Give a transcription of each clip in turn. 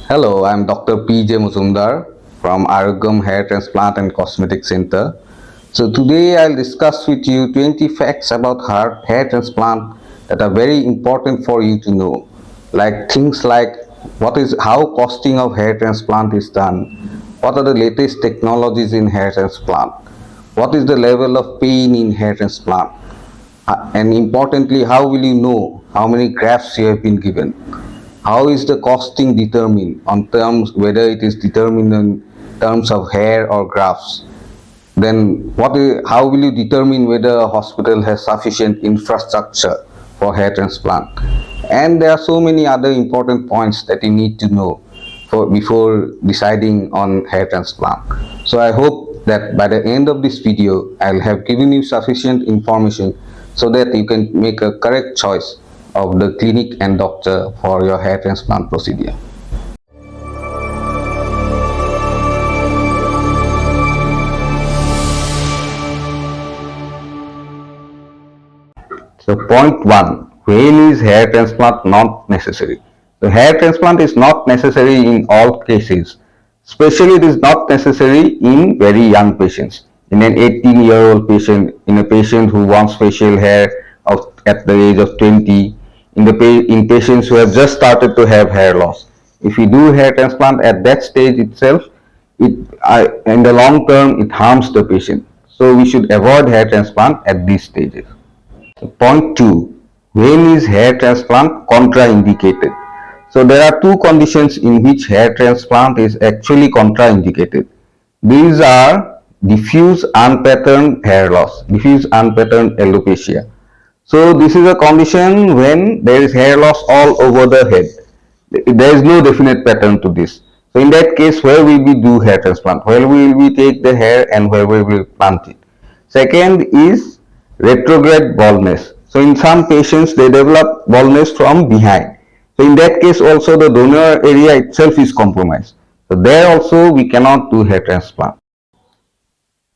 Hello, I'm Dr. P.J. Mazumdar from Arogyam Hair Transplant and Cosmetic Center. So today I'll discuss with you 20 facts about hair transplant that are very important for you to know. Like things like how costing of hair transplant is done, what are the latest technologies in hair transplant, what is the level of pain in hair transplant, and importantly, how will you know how many grafts you have been given? How is the costing determined on terms whether it is determined in terms of hair or grafts? Then how will you determine whether a hospital has sufficient infrastructure for hair transplant? And there are so many other important points that you need to know before deciding on hair transplant. So I hope that by the end of this video, I'll have given you sufficient information so that you can make a correct choice of the clinic and doctor for your hair transplant procedure. So point 1, when is hair transplant not necessary? So hair transplant is not necessary in all cases. Especially it is not necessary in very young patients. In an 18-year-old patient, in a patient who wants facial hair at the age of 20, in patients who have just started to have hair loss. If we do hair transplant at that stage itself, in the long term, it harms the patient. So we should avoid hair transplant at these stages. Point 2. When is hair transplant contraindicated? So there are two conditions in which hair transplant is actually contraindicated. These are diffuse unpatterned hair loss, diffuse unpatterned alopecia. So this is a condition when there is hair loss all over the head. There is no definite pattern to this. So in that case, where will we do hair transplant? Where will we take the hair and where we will plant it? Second is retrograde baldness. So in some patients, they develop baldness from behind. So in that case also the donor area itself is compromised. So there also we cannot do hair transplant.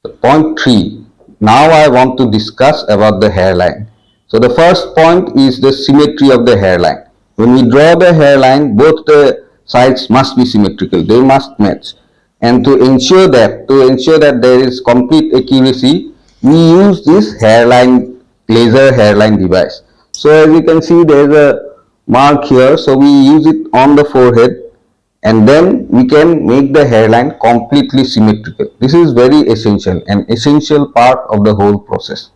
So point 3. Now I want to discuss about the hairline. So the first point is the symmetry of the hairline. When we draw the hairline, both the sides must be symmetrical. They must match. And to ensure that there is complete accuracy, we use this laser hairline device. So as you can see, there is a mark here. So we use it on the forehead and then we can make the hairline completely symmetrical. This is very essential, an essential part of the whole process.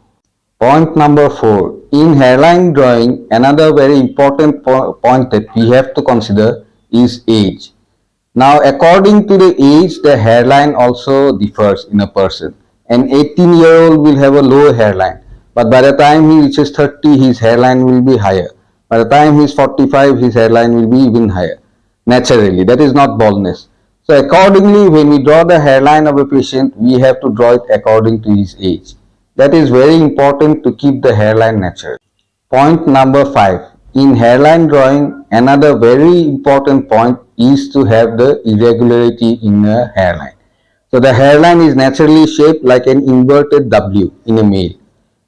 Point number 4. In hairline drawing, another very important point that we have to consider is age. Now, according to the age, the hairline also differs in a person. An 18-year-old will have a low hairline, but by the time he reaches 30, his hairline will be higher. By the time he is 45, his hairline will be even higher. Naturally, that is not baldness. So accordingly, when we draw the hairline of a patient, we have to draw it according to his age. That is very important to keep the hairline natural. Point number 5. In hairline drawing, another very important point is to have the irregularity in the hairline. So the hairline is naturally shaped like an inverted W in a male.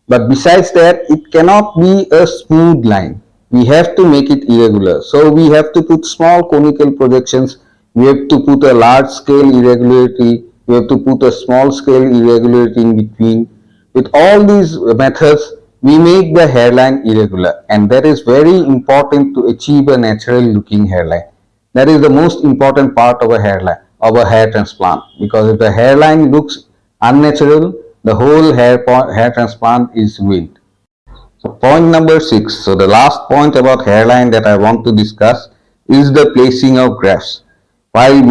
But besides that, it cannot be a smooth line. We have to make it irregular. So we have to put small conical projections. We have to put a large scale irregularity. We have to put a small scale irregularity in between. With all these methods, we make the hairline irregular, and that is very important to achieve a natural looking hairline. That is the most important part of a hair transplant, because if the hairline looks unnatural, the whole hair transplant is ruined. So point number 6. So the last point about hairline that I want to discuss is the placing of grafts. While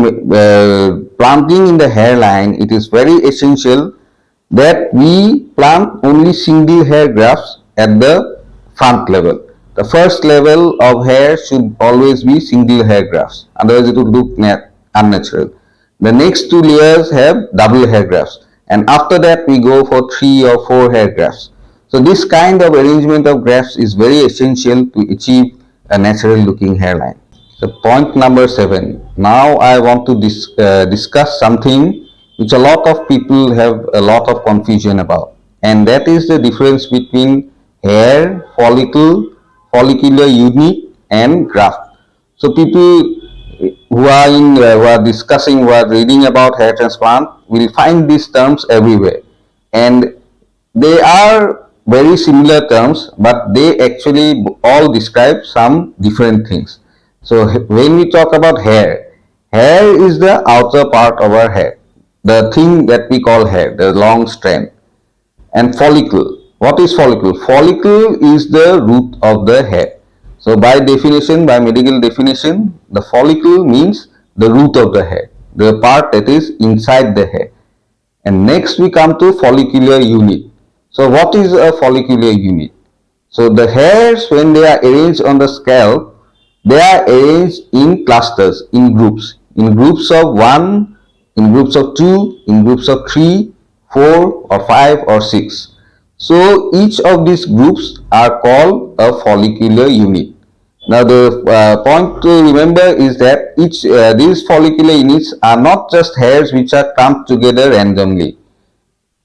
planting in the hairline, it is very essential that we plant only single hair grafts at the front level. The first level of hair should always be single hair grafts, otherwise it would look unnatural. The next two layers have double hair grafts, and after that we go for 3 or 4 hair grafts. So this kind of arrangement of grafts is very essential to achieve a natural looking hairline. So point number 7. Now I want to discuss something which a lot of people have a lot of confusion about, and that is the difference between hair, follicle, follicular unit and graft. So people who are discussing, who are reading about hair transplant will find these terms everywhere, and they are very similar terms, but they actually all describe some different things. So when we talk about hair, hair is the outer part of our hair, the thing that we call hair, the long strand. And follicle. What is follicle? Follicle is the root of the hair. So by definition, by medical definition, the follicle means the root of the hair, the part that is inside the hair. And next we come to follicular unit. So what is a follicular unit? So the hairs, when they are arranged on the scalp, they are arranged in clusters, in groups of 1, in groups of 2, in groups of 3, 4 or 5 or 6. So each of these groups are called a follicular unit. Now the point to remember is that these follicular units are not just hairs which are clumped together randomly.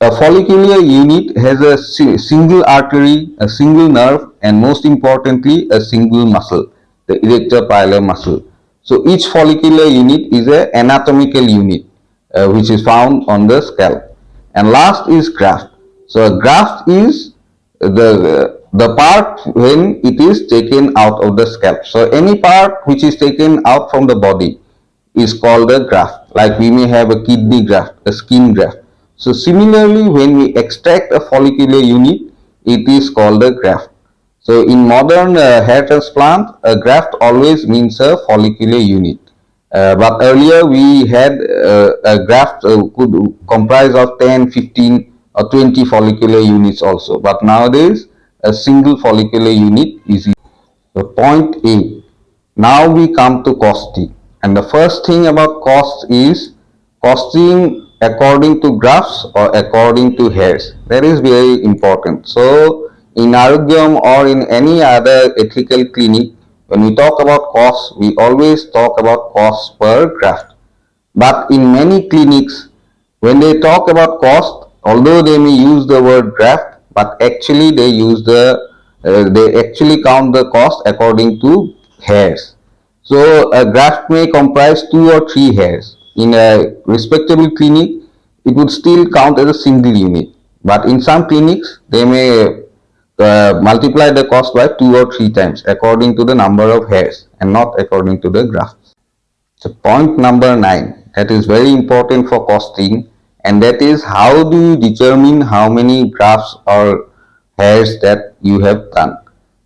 A follicular unit has a single artery, a single nerve, and most importantly, a single muscle, the erector pili muscle. So each follicular unit is an anatomical unit which is found on the scalp. And last is graft. So a graft is the part when it is taken out of the scalp. So any part which is taken out from the body is called a graft. Like we may have a kidney graft, a skin graft. So similarly, when we extract a follicular unit, it is called a graft. So in modern hair transplant, a graft always means a follicular unit. But earlier we had a graft could comprise of 10, 15 or 20 follicular units also. But nowadays, a single follicular unit is used. So point 8. Now we come to costing. And the first thing about cost is costing according to grafts or according to hairs. That is very important. So in Arogyam or in any other ethical clinic, when we talk about cost, we always talk about cost per graft. But in many clinics, when they talk about cost, although they may use the word graft, but actually they actually count the cost according to hairs. So a graft may comprise 2 or 3 hairs. In a respectable clinic, it would still count as a single unit. But in some clinics, they may multiply the cost by 2 or 3 times according to the number of hairs and not according to the grafts. So point number 9, that is very important for costing, and that is how do you determine how many grafts or hairs that you have done.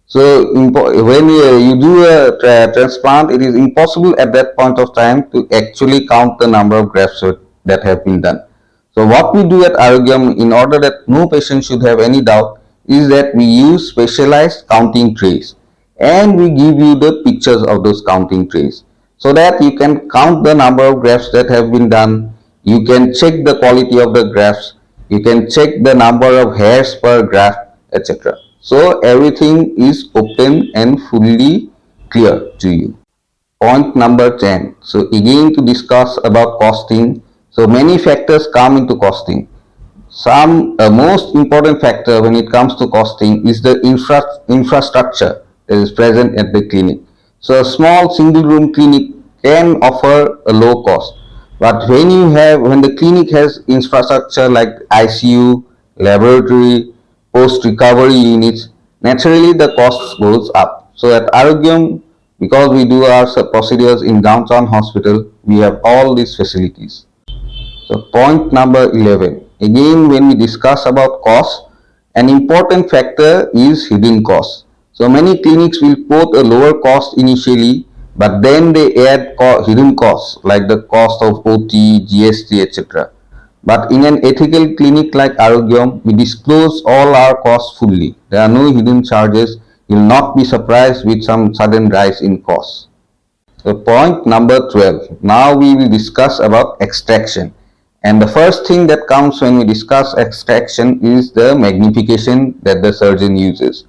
So when you do a transplant, it is impossible at that point of time to actually count the number of grafts that have been done. So what we do at Arogyam, in order that no patient should have any doubt, is that we use specialized counting trays, and we give you the pictures of those counting trays so that you can count the number of grafts that have been done. You can check the quality of the grafts, you can check the number of hairs per graft, etc. So everything is open and fully clear to you. Point number 10. So again, to discuss about costing. So many factors come into costing. Some most important factor when it comes to costing is the infrastructure that is present at the clinic. So a small single room clinic can offer a low cost, but when the clinic has infrastructure like ICU, laboratory, post recovery units, naturally the cost goes up. So at Arogyam, because we do our procedures in downtown hospital, we have all these facilities. So point number 11. Again, when we discuss about cost, an important factor is hidden cost. So many clinics will quote a lower cost initially, but then they add hidden costs like the cost of OT, GST, etc. But in an ethical clinic like Arogyam, we disclose all our costs fully. There are no hidden charges. You will not be surprised with some sudden rise in costs. So point number 12. Now we will discuss about extraction. And the first thing that comes when we discuss extraction is the magnification that the surgeon uses.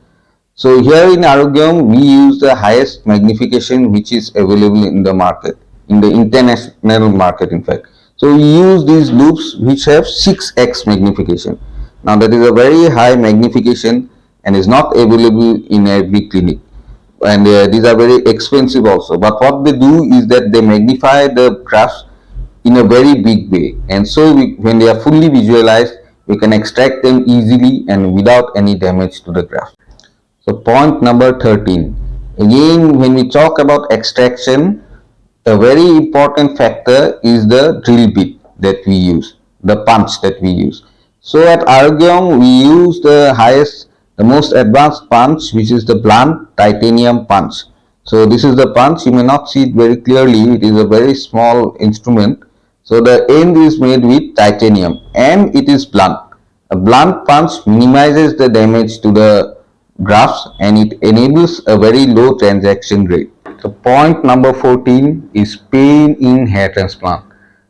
So here in Arogyam, we use the highest magnification which is available in the market, in the international market in fact. So we use these loupes which have 6x magnification. Now that is a very high magnification and is not available in every clinic. and these are very expensive also. But what they do is that they magnify the grafts in a very big way, and so when they are fully visualized, we can extract them easily and without any damage to the graft. So point number 13. Again, when we talk about extraction, a very important factor is the drill bit that we use, the punch that we use. So at Arogyam, we use the most advanced punch, which is the blunt titanium punch. So this is the punch. You may not see it very clearly. It is a very small instrument. So the end is made with titanium and it is blunt. A blunt punch minimizes the damage to the grafts and it enables a very low transaction rate. So point number 14 is pain in hair transplant.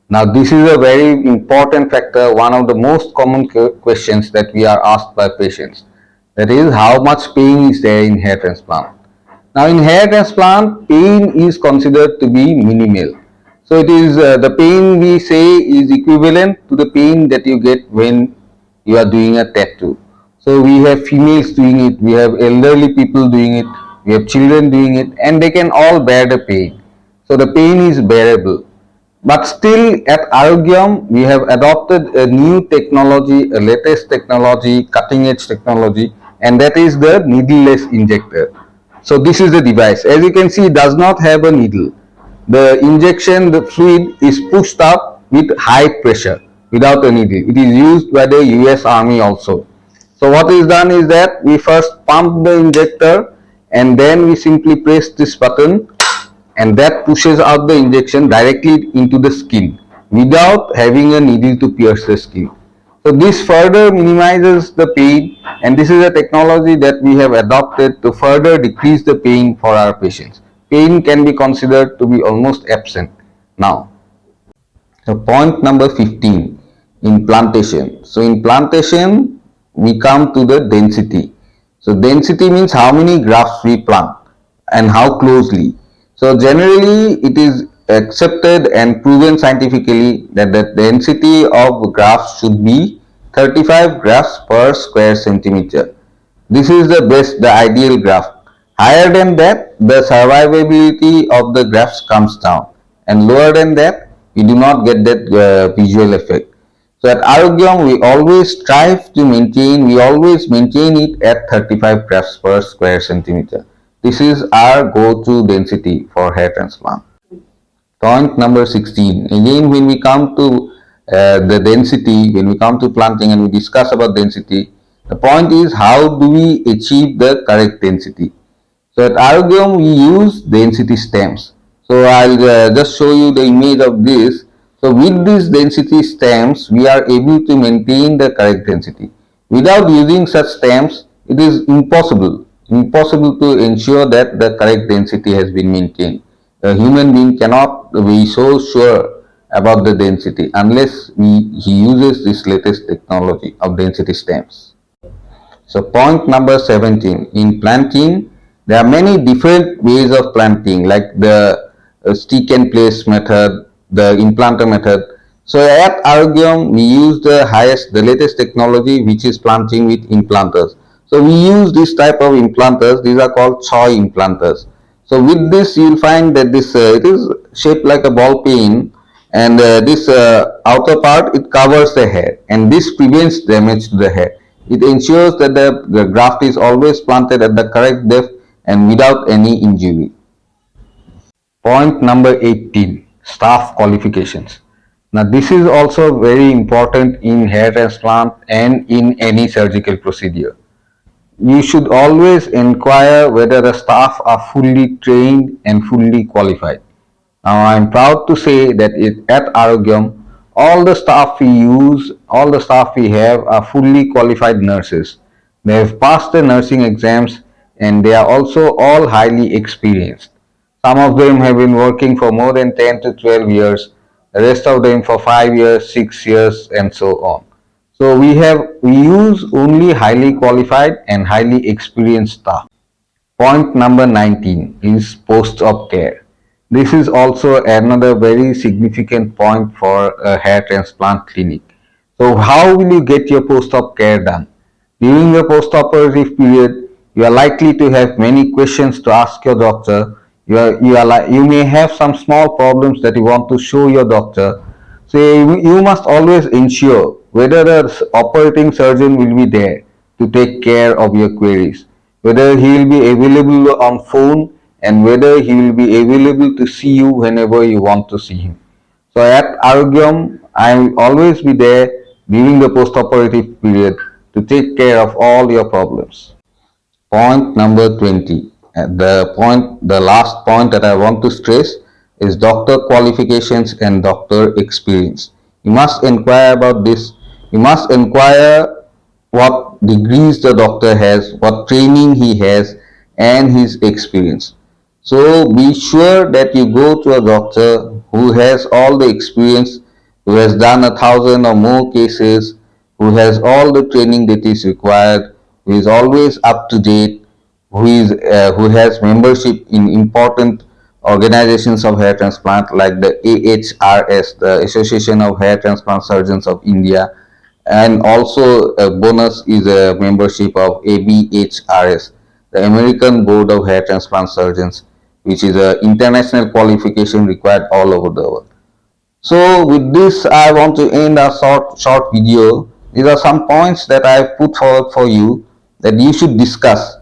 Now this is a very important factor, one of the most common questions that we are asked by patients. That is, how much pain is there in hair transplant? Now in hair transplant, pain is considered to be minimal. So it is the pain we say is equivalent to the pain that you get when you are doing a tattoo. So we have females doing it, we have elderly people doing it, we have children doing it, and they can all bear the pain. So the pain is bearable. But still at Arogyam, we have adopted a new technology, a latest technology, cutting edge technology, and that is the needleless injector. So this is the device. As you can see, it does not have a needle. The injection, the fluid is pushed up with high pressure without a needle. It is used by the US Army also. So what is done is that we first pump the injector and then we simply press this button and that pushes out the injection directly into the skin without having a needle to pierce the skin. So this further minimizes the pain, and this is a technology that we have adopted to further decrease the pain for our patients. Pain can be considered to be almost absent now. So point number 15, implantation. So implantation, we come to the density. So density means how many grafts we plant and how closely. So generally it is accepted and proven scientifically that the density of grafts should be 35 grafts per square centimeter. This is the best, the ideal graft. Higher than that, the survivability of the grafts comes down, and lower than that, we do not get that visual effect. So at Arogyam, we always maintain it at 35 grafts per square centimeter. This is our go-to density for hair transplant. Point number 16. Again, when we come to the density, when we come to planting and we discuss about density, the point is how do we achieve the correct density. So at Arogyam, we use density stamps. So I'll just show you the image of this. So with these density stamps, we are able to maintain the correct density. Without using such stamps, it is impossible to ensure that the correct density has been maintained. A human being cannot be so sure about the density unless he uses this latest technology of density stamps. So point number 17, in planting, there are many different ways of planting, like the stick and place method, the implanter method. So at Arogyam, we use the latest technology, which is planting with implanters. So we use this type of implanters. These are called Choi implanters. So with this, you will find that this it is shaped like a ball peen, and this outer part, it covers the hair, and this prevents damage to the hair. It ensures that the graft is always planted at the correct depth and without any injury. Point number 18, staff qualifications. Now this is also very important in hair transplant and in any surgical procedure. You should always inquire whether the staff are fully trained and fully qualified. Now I am proud to say that at Arogyam, all the staff we have are fully qualified nurses. They have passed the nursing exams and they are also all highly experienced. Some of them have been working for more than 10 to 12 years, the rest of them for 5 years, 6 years, and so on. So we use only highly qualified and highly experienced staff. Point number 19 is post-op care. This is also another very significant point for a hair transplant clinic. So how will you get your post-op care done? During the post-operative period, You are likely to have many questions to ask your doctor. You may have some small problems that you want to show your doctor. So you must always ensure whether the operating surgeon will be there to take care of your queries, whether he will be available on phone, and whether he will be available to see you whenever you want to see him. So at Arogyam, I will always be there during the post-operative period to take care of all your problems. Point number 20. The last point that I want to stress is doctor qualifications and doctor experience. You must inquire about this. You must inquire what degrees the doctor has, what training he has, and his experience. So be sure that you go to a doctor who has all the experience, who has done 1,000 or more cases, who has all the training that is required, who is always up to date, who has membership in important organizations of hair transplant like the AHRS, the Association of Hair Transplant Surgeons of India, and also a bonus is a membership of ABHRS, the American Board of Hair Transplant Surgeons, which is an international qualification required all over the world. So with this, I want to end a short video. These are some points that I have put forward for you that you should discuss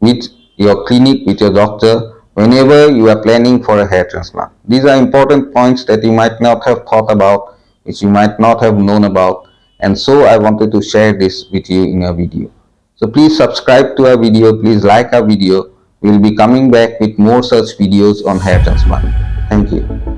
with your clinic, with your doctor, whenever you are planning for a hair transplant. These are important points that you might not have thought about, which you might not have known about, and so I wanted to share this with you in a video. So please subscribe to our video, please like our video. We will be coming back with more such videos on hair transplant. Thank you.